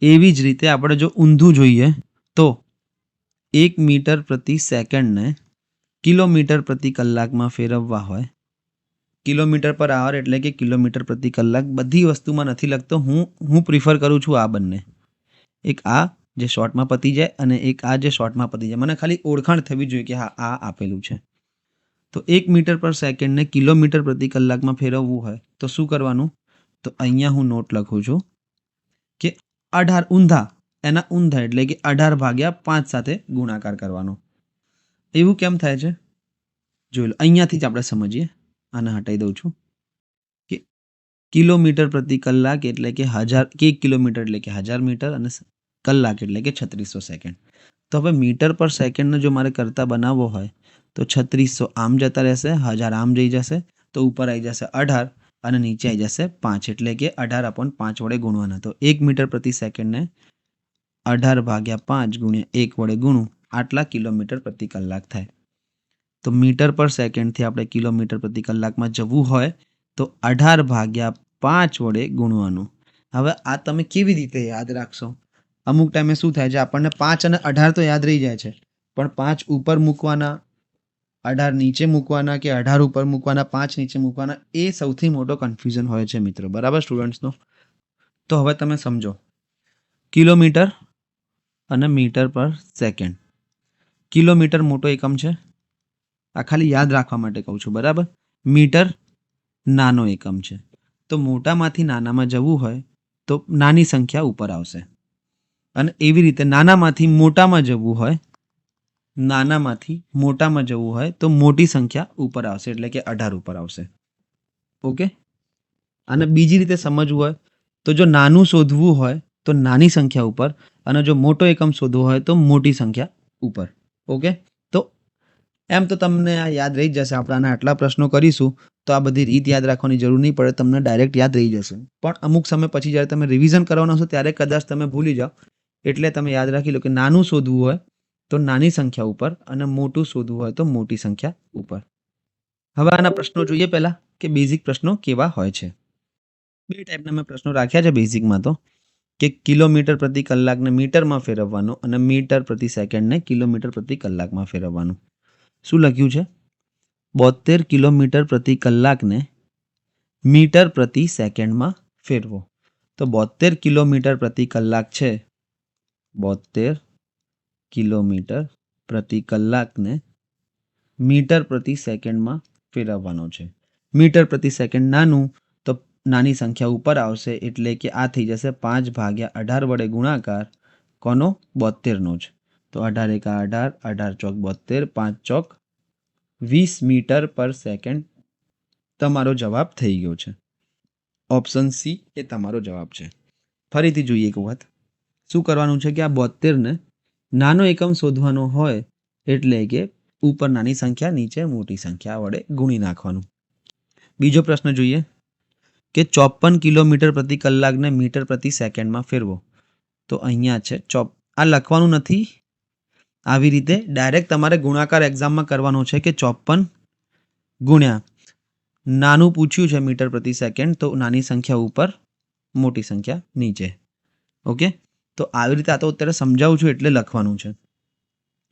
એવી જ રીતે આપણે જો ઊંધું જોઈએ તો 1 મીટર પ્રતિ સેકન્ડને કિલોમીટર પ્રતિ કલાકમાં ફેરવવા હોય, કિલોમીટર પર આવર એટલે કે કિલોમીટર પ્રતિ કલાક. બધી વસ્તુમાં નથી લખતો હું પ્રિફર કરું છું આ બંને, એક આ જે શોર્ટમાં પતી જાય અને એક આ જે શોર્ટમાં પતી જાય. મને ખાલી ઓળખાણ થવી જોઈએ કે હા આ આપેલું છે. તો 1 મીટર પર સેકન્ડને કિલોમીટર પ્રતિ કલાકમાં ફેરવવું હોય તો શું કરવાનું, તો અહીંયા હું નોટ લખું છું કે 18 ઊંધા, એના ઊંધા એટલે કે 18/5 સાથે ગુણાકાર કરવાનો. એવું કેમ થાય છે જોઈ લો, અહીંયાથી જ આપણે સમજીએ. આને હટાવી દઉં છું કે કિલોમીટર પ્રતિ કલાક એટલે કે 1 કિલોમીટર એટલે કે 1000 મીટર, અને કલાક એટલે કે 3600 સેકન્ડ. તો હવે મીટર પર સેકન્ડને જો મારે કરતા બનાવવો હોય તો 3600 આમ જતા રહેશે, 1000 આમ જઈ જશે, તો ઉપર આવી જશે 18 અને નીચે આવી જશે 5, એટલે કે 18/5 વડે ગુણવાના. તો 1 મીટર પ્રતિ સેકન્ડને 18/5 ગુણ્યા 1 વડે ગુણું, આટલા કિલોમીટર પ્રતિ કલાક થાય. તો મીટર પર સેકન્ડથી આપણે કિલોમીટર પ્રતિ કલાકમાં જવું હોય તો 18/5 વડે ગુણવાનું. હવે આ તમે કેવી રીતે યાદ રાખશો? અમુક ટાઈમે શું થાય છે, આપણને 5 અને 18 તો યાદ રહી જાય છે, પણ 5 ઉપર મૂકવાના, 18 નીચે મૂકવાના, કે 18 ઉપર મૂકવાના 5 નીચે મૂકવાના, એ સૌથી મોટો કન્ફ્યુઝન હોય છે મિત્રો. બરાબર સ્ટુડન્ટ્સનો? તો હવે તમે સમજો, કિલોમીટર અને મીટર પર સેકન્ડ. કિલોમીટર મોટો એકમ છે, આ ખાલી યાદ રાખવા માટે કહું છું, બરાબર. મીટર નાનો એકમ છે. તો મોટામાંથી નાનામાં જવું હોય તો નાની સંખ્યા ઉપર આવશે, અને એવી રીતે નાનામાંથી મોટામાં જવું હોય, નાનામાંથી મોટામાં જવું હોય તો મોટી સંખ્યા ઉપર આવશે, એટલે કે 18 ઉપર આવશે. ઓકે. અને બીજી રીતે સમજવું હોય તો જો નાનું શોધવું હોય તો નાની સંખ્યા ઉપર, અને જો મોટો એકમ શોધવો હોય તો મોટી સંખ્યા ઉપર. ઓકે. તો એમ તો તમને આ યાદ રહી જશે. આપણે આના આટલા પ્રશ્નો કરીશું તો આ બધી રીત યાદ રાખવાની જરૂર નહીં પડે, તમને ડાયરેક્ટ યાદ રહી જશે. પણ અમુક સમય પછી જ્યારે તમે રિવિઝન કરવાના હશો ત્યારે કદાચ તમે ભૂલી જાઓ, એટલે તમે યાદ રાખી લો કે નાનું શોધવું હોય તો નાની સંખ્યા ઉપર, અને મોટું શોધવું હોય તો મોટી સંખ્યા ઉપર. હવે આના પ્રશ્નો જોઈએ પહેલા કે બેઝિક પ્રશ્નો કેવા હોય છે. બે ટાઈપના મેં પ્રશ્નો રાખ્યા છે બેઝિકમાં, તો કે કિલોમીટર પ્રતિ કલાકને મીટરમાં ફેરવવાનો અને મીટર પ્રતિ સેકન્ડને કિલોમીટર પ્રતિ કલાકમાં ફેરવવાનું. શું લખ્યું છે? 72 કિલોમીટર પ્રતિ કલાકને મીટર પ્રતિ સેકન્ડમાં ફેરવો. તો 72 કિલોમીટર પ્રતિ કલાક છે, 72 કિલોમીટર પ્રતિ કલાકને મીટર પ્રતિ સેકન્ડમાં ફેરવવાનો છે. મીટર પ્રતિ સેકન્ડ નાનું તો નાની સંખ્યા ઉપર આવશે, એટલે કે આ થઈ જશે 5/18 વડે ગુણાકાર કોનો? 72નો જ. તો 18 એકા 18, 18 ચોક 72, 5 ચોક 20 મીટર પર સેકન્ડ તમારો જવાબ થઈ ગયો છે. ઓપ્શન સી એ તમારો જવાબ છે. ફરીથી જોઈએ એક વખત. શું કરવાનું છે કે આ 72ને નાનો એકમ શોધવાનો હોય, એટલે કે ઉપર નાની સંખ્યા નીચે મોટી સંખ્યા વડે ગુણી નાખવાનું. બીજો પ્રશ્ન જોઈએ કે 54 કિલોમીટર પ્રતિ કલાકને મીટર પ્રતિ સેકન્ડમાં ફેરવો. તો અહીંયા છે આ લખવાનું નથી, આવી રીતે ડાયરેક્ટ તમારે ગુણાકાર એક્ઝામમાં કરવાનો છે કે 54 ગુણ્યા નાનું પૂછ્યું છે મીટર પ્રતિ સેકન્ડ, તો નાની સંખ્યા ઉપર મોટી સંખ્યા નીચે. ઓકે. તો આવી રીતે આ તો અત્યારે સમજાવું છું એટલે લખવાનું છે,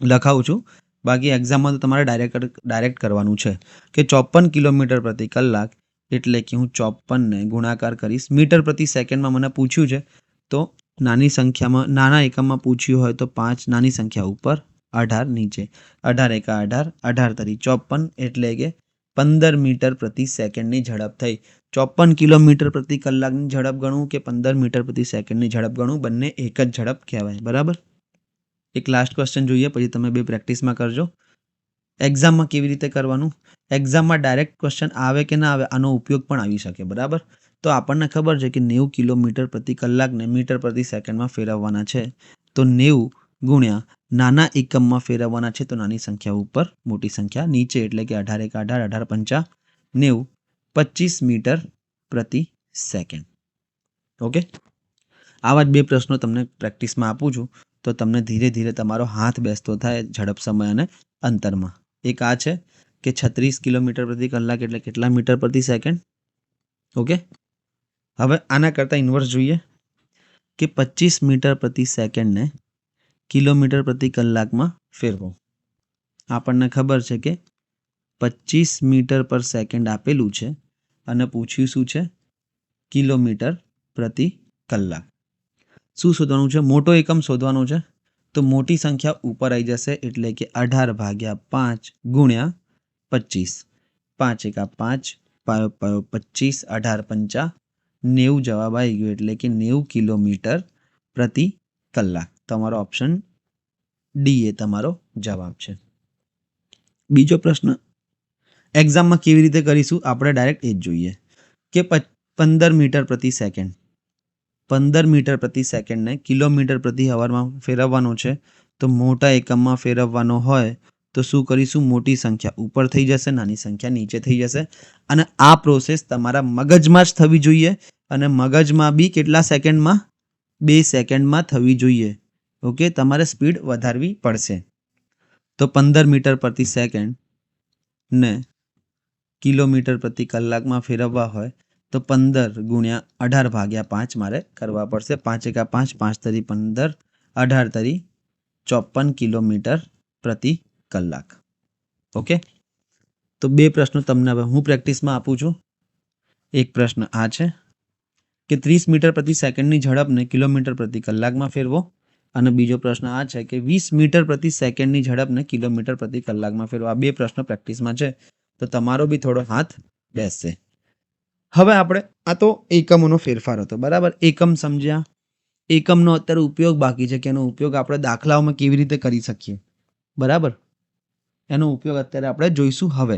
લખાવું છું. બાકી એક્ઝામમાં તો તમારે ડાયરેક્ટ કરવાનું છે કે 54 કિલોમીટર પ્રતિ કલાક, એટલે કે હું 54ને ગુણાકાર કરીશ મીટર પ્રતિ સેકન્ડમાં મને પૂછ્યું છે, તો નાની સંખ્યામાં નાના એકમમાં પૂછ્યું હોય તો 5 નાની સંખ્યા ઉપર, 18 નીચે. 18 એકા 18, 18 તરી 54, એટલે કે 15 મીટર પ્રતિ સેકન્ડની ઝડપ થઈ. 54 કિલોમીટર પ્રતિ કલાકની ઝડપ ગણું કે 15 મીટર પ્રતિ સેકન્ડની ઝડપ ગણું, બંને એક જ ઝડપ કહેવાય, બરાબર. એક લાસ્ટ ક્વેશ્ચન જોઈએ, પછી તમે બે પ્રેક્ટિસમાં કરજો. એક્ઝામમાં કેવી રીતે કરવાનું? એક્ઝામમાં ડાયરેક્ટ ક્વેશ્ચન આવે કે ના આવે આનો ઉપયોગ પણ આવી શકે, બરાબર. તો આપણને ખબર છે કે 90 કિલોમીટર પ્રતિ કલાકને મીટર પ્રતિ સેકન્ડમાં ફેરવવાના છે, તો 90 ગુણ્યા નાના એકમમાં ફેરવવાના છે, તો નાની સંખ્યા ઉપર મોટી સંખ્યા નીચે, એટલે કે 18 એકા 18, 18 પંચા 90, 25 મીટર પ્રતિ સેકન્ડ. ઓકે. આવા જ બે પ્રશ્નો તમને પ્રેક્ટિસમાં આપું છું, તો તમને ધીરે ધીરે તમારો હાથ બેસતો થાય ઝડપ, સમય અને અંતરમાં. એક આ છે કે 36 કિલોમીટર પ્રતિ કલાક એટલે કેટલા મીટર પ્રતિ સેકન્ડ. ઓકે. હવે આના કરતાં ઇન્વર્સ જોઈએ કે 25 મીટર પ્રતિ સેકન્ડને કિલોમીટર પ્રતિ કલાકમાં ફેરવો. આપણને ખબર છે કે 25 મીટર પર સેકન્ડ આપેલું છે અને પૂછ્યું શું છે? કિલોમીટર પ્રતિ કલાક. શું શોધવાનું છે? મોટો એકમ શોધવાનો છે, તો મોટી સંખ્યા ઉપર આવી જશે, એટલે કે 18/5 ગુણ્યા 25. 5 એકા 5, પાયો પાયો 25, 18 પંચા 90 જવાબ આવી ગયો, એટલે કે 90 કિલોમીટર પ્રતિ કલાક. તમારો ઓપ્શન ડી એ તમારો જવાબ છે. બીજો પ્રશ્ન એક્ઝામમાં કેવી રીતે કરીશું આપણે ડાયરેક્ટ એ જ જોઈએ કે 15 મીટર પ્રતિ સેકન્ડ, 15 મીટર પ્રતિ સેકન્ડને કિલોમીટર પ્રતિ અવરમાં ફેરવવાનો છે, તો મોટા એકમમાં ફેરવવાનો હોય તો શું કરીશું? મોટી સંખ્યા ઉપર થઈ જશે, નાની સંખ્યા નીચે થઈ જશે. અને આ પ્રોસેસ તમારા મગજમાં જ થવી જોઈએ, અને મગજમાં બી કેટલા સેકન્ડમાં? 2 સેકન્ડમાં થવી જોઈએ. ઓકે. તમારે સ્પીડ વધારવી પડશે. તો 15 મીટર પ્રતિ સેકન્ડ ને કિલોમીટર પ્રતિ કલાકમાં ફેરવવા હોય તો 15 ગુણ્યા 18/5 મારે કરવા પડશે. 5 એકા 5, 5 તરી 15, 18 તરી 54 કિલોમીટર પ્રતિ કલાક. ઓકે. તો બે પ્રશ્નો તમને હવે હું પ્રેક્ટિસમાં આપું છું. એક પ્રશ્ન આ છે કે 30 મીટર પ્રતિ સેકન્ડની ઝડપને કિલોમીટર પ્રતિ કલાકમાં ફેરવો. અને બીજો પ્રશ્ન આ છે કે 20 મીટર પ્રતિ સેકન્ડની ઝડપને કિલોમીટર પ્રતિ કલાકમાં ફેરવો. આ બે પ્રશ્ન પ્રેક્ટિસમાં છે, તો તમારો બી થોડો હાથ બેસશે. હવે આપણે આ તો એકમોનો ફેરફાર હતો, બરાબર. એકમ સમજ્યા. એકમનો અત્યારે ઉપયોગ બાકી છે કે એનો ઉપયોગ આપણે દાખલાઓમાં કેવી રીતે કરી શકીએ, બરાબર. એનો ઉપયોગ અત્યારે આપણે જોઈશું. હવે